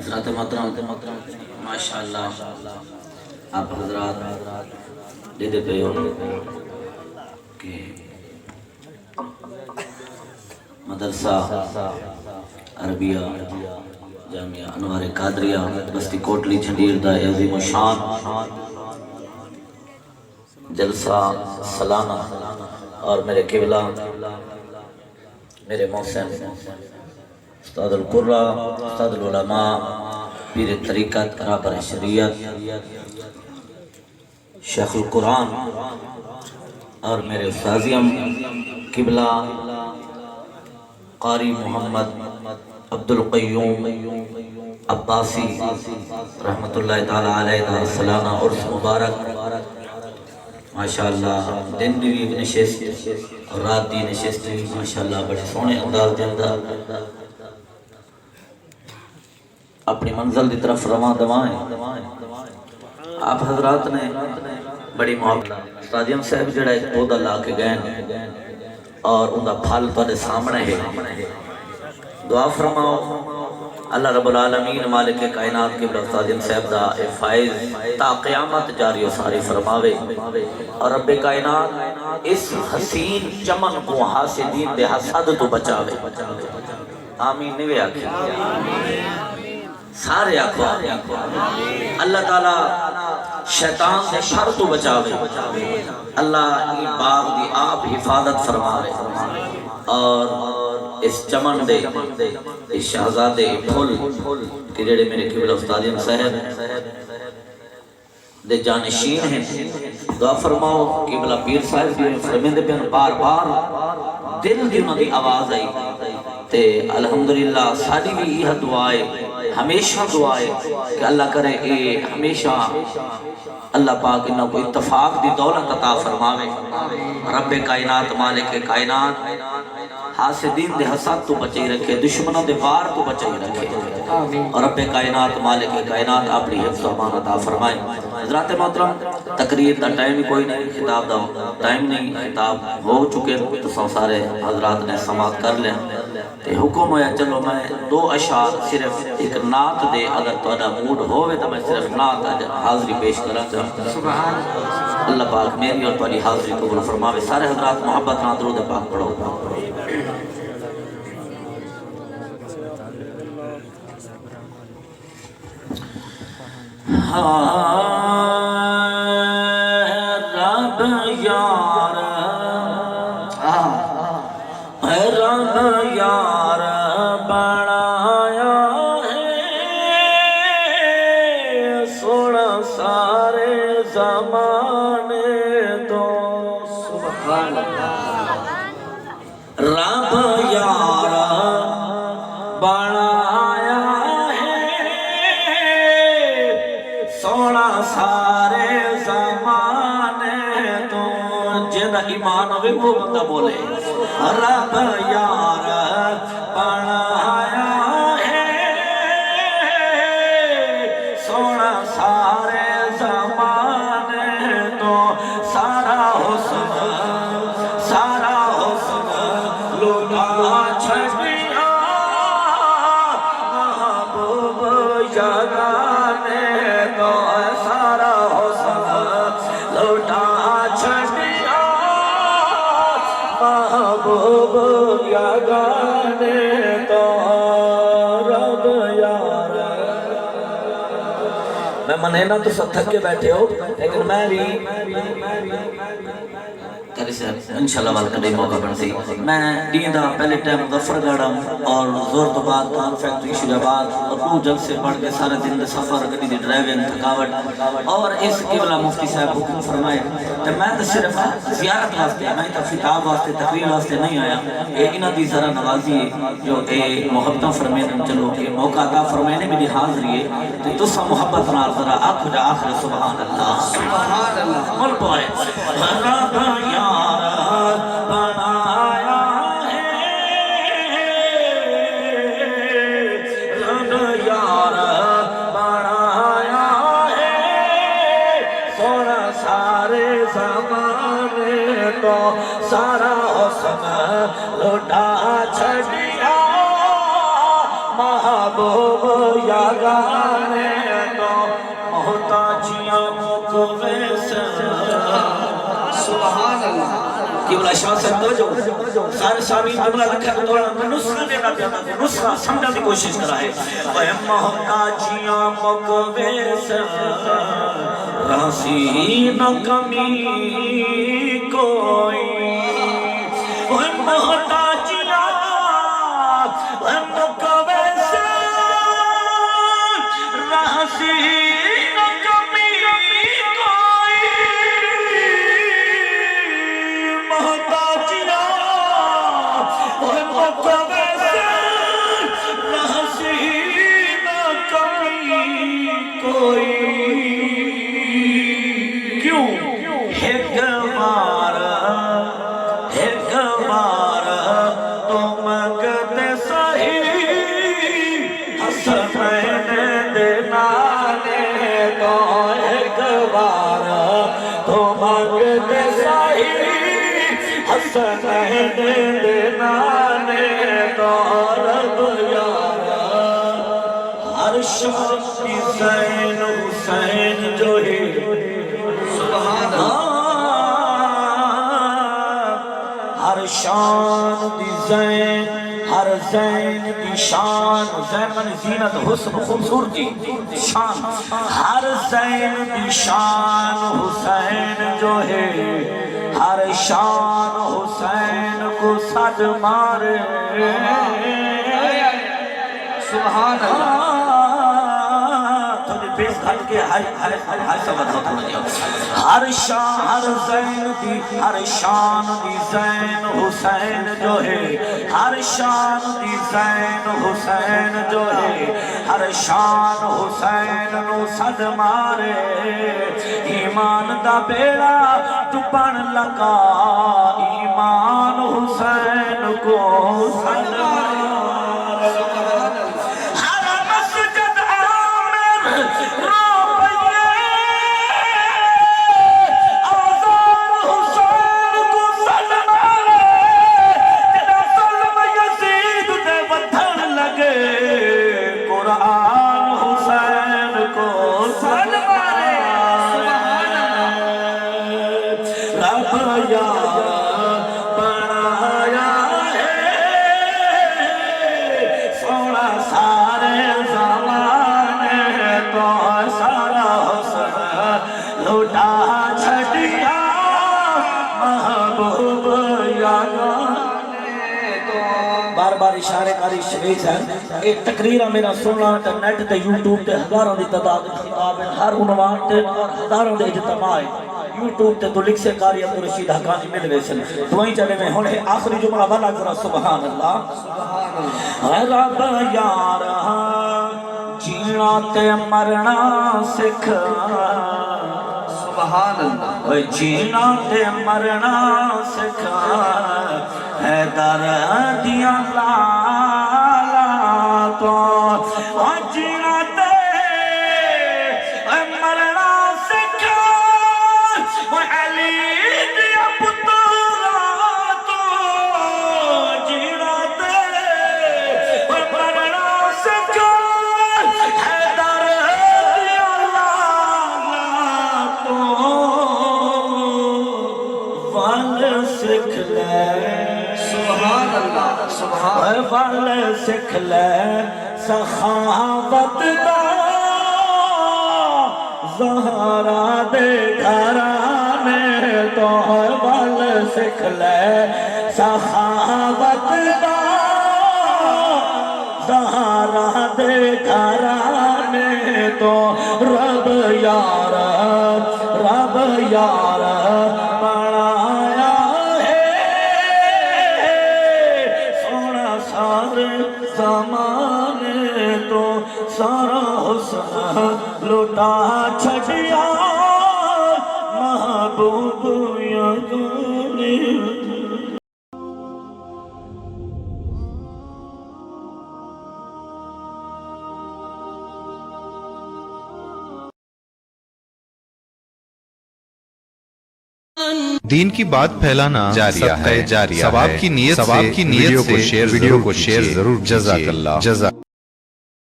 حضرات محترم ماشاءاللہ آپ حضرات دیدے پہ ہو کہ مدرسہ عربیہ جامعہ انوار قادریہ بستی کوٹلی چھنڈیر دا عظیم الشان جلسہ سالانہ اور میرے قبلہ میرے محسن استاد القرہ استاد العلماء پیر طریقت رابر شریعت شیخ القرآن اور میرے استاذیم قبلہ قاری محمد عبدالقیوم عباسی رحمت اللہ تعالی علیہ سالانہ عرس مبارک ماشاءاللہ دن بھی نشست اور رات دی نشست ماشاءاللہ بڑے سونے انداز دے اندر اپنی منزل دی طرف رواں دوائیں آپ حضرات نے بڑی محبت استادیم صاحب جڑا ایک پودا لا کے گئے اور ان کا پھل تھوڑے سامنے ہے دعا فرماؤ اللہ رب العالمین مالک کائنات کے استادیم صاحب دا فائز تا قیامت جاری و ساری فرماوے اور رب کائنات اس حسین چمن کو حاسدین دے حسد تو بچاوے آمین نوے آکھی سارے آکھو اللہ تعالیٰ شیطان سے شر تو بچاوے اللہ یہ باغ دی آپ حفاظت فرماوے اور اس چمن دے اس شہزادے پھول کہ جڑے میرے قبلہ استادیم صاحب دے جانشین ہیں دعا فرماؤ قبلہ پیر صاحب دی فرمیندے پہ بار بار دل دی انہوں دی آواز آئی تے الحمدللہ ساری بھی یہ دعائے ہمیشہ دعائے کہ اللہ کرے اے ہمیشہ اللہ پاک انہوں کو اتفاق دی دولت عطا فرماوے رب کائنات مالک کائنات حاسدین دے حسد تو بچائی رکھے دشمنوں دے وار تو بچائی رکھے اور رب کائنات مالک کائنات اپنی حفظ و امان عطا فرمائے حضرات محترم تقریر دا ٹائم ہی کوئی نہیں خطاب دا ٹائم نہیں خطاب ہو چکے تو سارے حضرات نے سماعت کر لیں تے حکم ہویا چلو میں دو اشعار صرف ایک نعت دے اگر تو ادا موڈ ہوئے تو میں صرف نعت حاضری پیش کرا چاہتا اللہ پاک میری اور توالی حاضری قبول فرماوے سارے حضرات محبت نہ درود پاک پڑھو رب یار رب یار بنایا ہے سونا سارے زمانے تو سبحان اللہ رب یار بنایا سونا سارے زمانے تو جنہ ایمان ہوئے وہ بندہ بولے رب یار بنایا ہے سونا سارے زمانے تو سارا حسن لوٹا چھڑیا محبوب جگانے تو سارا حسن لوٹا چھڑیا محبوب جگانے تو رب یار میں منینا تو سب تھک کے بیٹھے ہو لیکن میں بھی انشاءاللہ والکہ نہیں موقع بنتی میں دیندہ پہلے ٹائم مظفر گاڑا اور زور تو بعد کان فیکٹری شجاباد اور دو جب سے پڑھ کے سارے دن دے سفر گڑی دی ڈرائیوین تھکاوٹ اور اس قبلہ مفتی صاحب حکم فرمائے تو میں تو صرف زیارت واسطے میں تو خطاب واسطے تقریر واسطے نہیں آیا اے انہ دی ذرا نوازی جو اے محبتہ فرمینے چلو اے موقع عطا فرمینے بھی حاضری ہے تو تسا محبت نال ذرا آنکھ جا آخر سبحان اللہ سبحان اللہ مل پائے رب یار بنایا ہے رب یار بنایا ہے سونا سارے زمانے تو سارا حسن لوٹا چھڑیا محبوب یاگانے تو محتاجیاں مقویس سبحان اللہ قبلہ شاہ صاحب توجہ سارے سامین جملہ لکھا تو تھوڑا نسخہ دینا پیانا نسخہ سمجھا دی کوشش کرا ہے وے محتاجیاں مقویس راسی نہ کمی کوئی وے محتاجیاں وے مقویس راسی نہ کمی کوئی محتاجیاں وے مقویس راسی نہ کمی کوئی کیوں ایک بار تو مگتے سہی حسنین دینانے تو ایک بار تو مگتے سہی حسنین دینانے تو رب یارا ہر شخص کی زین حسین جو ہے سبحان ہر شان دی زین ہر زین دی شان زین من زینت حسن خوبصورتی شان ہر زین دی شان حسین جو ہے ہر شان حسین کو صد مارے سبحان اللہ بیس گھٹ کے ہائی سبت ہوتا ہے ہر شان ہر زین دی ہر شان دی زین حسین جو ہے ہر شان دی زین حسین جو ہے ہر شان حسین نو صد مارے ایمان دا بیڑا ڈوبن لگا ایمان حسین کو صد مارے بار بار اشارے کاری شریف ہے ایک تقریرہ میرا سننا نیٹ تے یوٹیوب تے ہزاروں دی تعداد خطاب ہے ہر عنوان تے ہزاروں دے اجتماع ہے یوٹیوب تے تو لکھ سے کاری عبدالرشید حقانی مل ویسن دوائیں چلے میں ہونے آخری جملہ بھلا ذرا سبحان اللہ رب یارا جینا تے مرنا سکھ سبحان اللہ جینا تے مرنا سکھ حیدر دیاں لالا تو جینا تے مرنا سکھ علی دیا پترا تو جینا تے مرنا سکھ حیدر دیاں لالا تو ول سکھ لے سبحان اللہ سبحان ول سکھ لے سخاوت دا زہرا دے گھرانے تو ول سکھ لے سخاوت دا زہرا دے گھرانے تو رب یارا بنایا ہے سونا سارے زمانے تو سارا حسن لوٹا چھڑیا محبوب یگانے دین کی بات پھیلانا جاریہ ہے ثواب کی نیت سے ویڈیو کو شیئر ضرور جزاک اللہ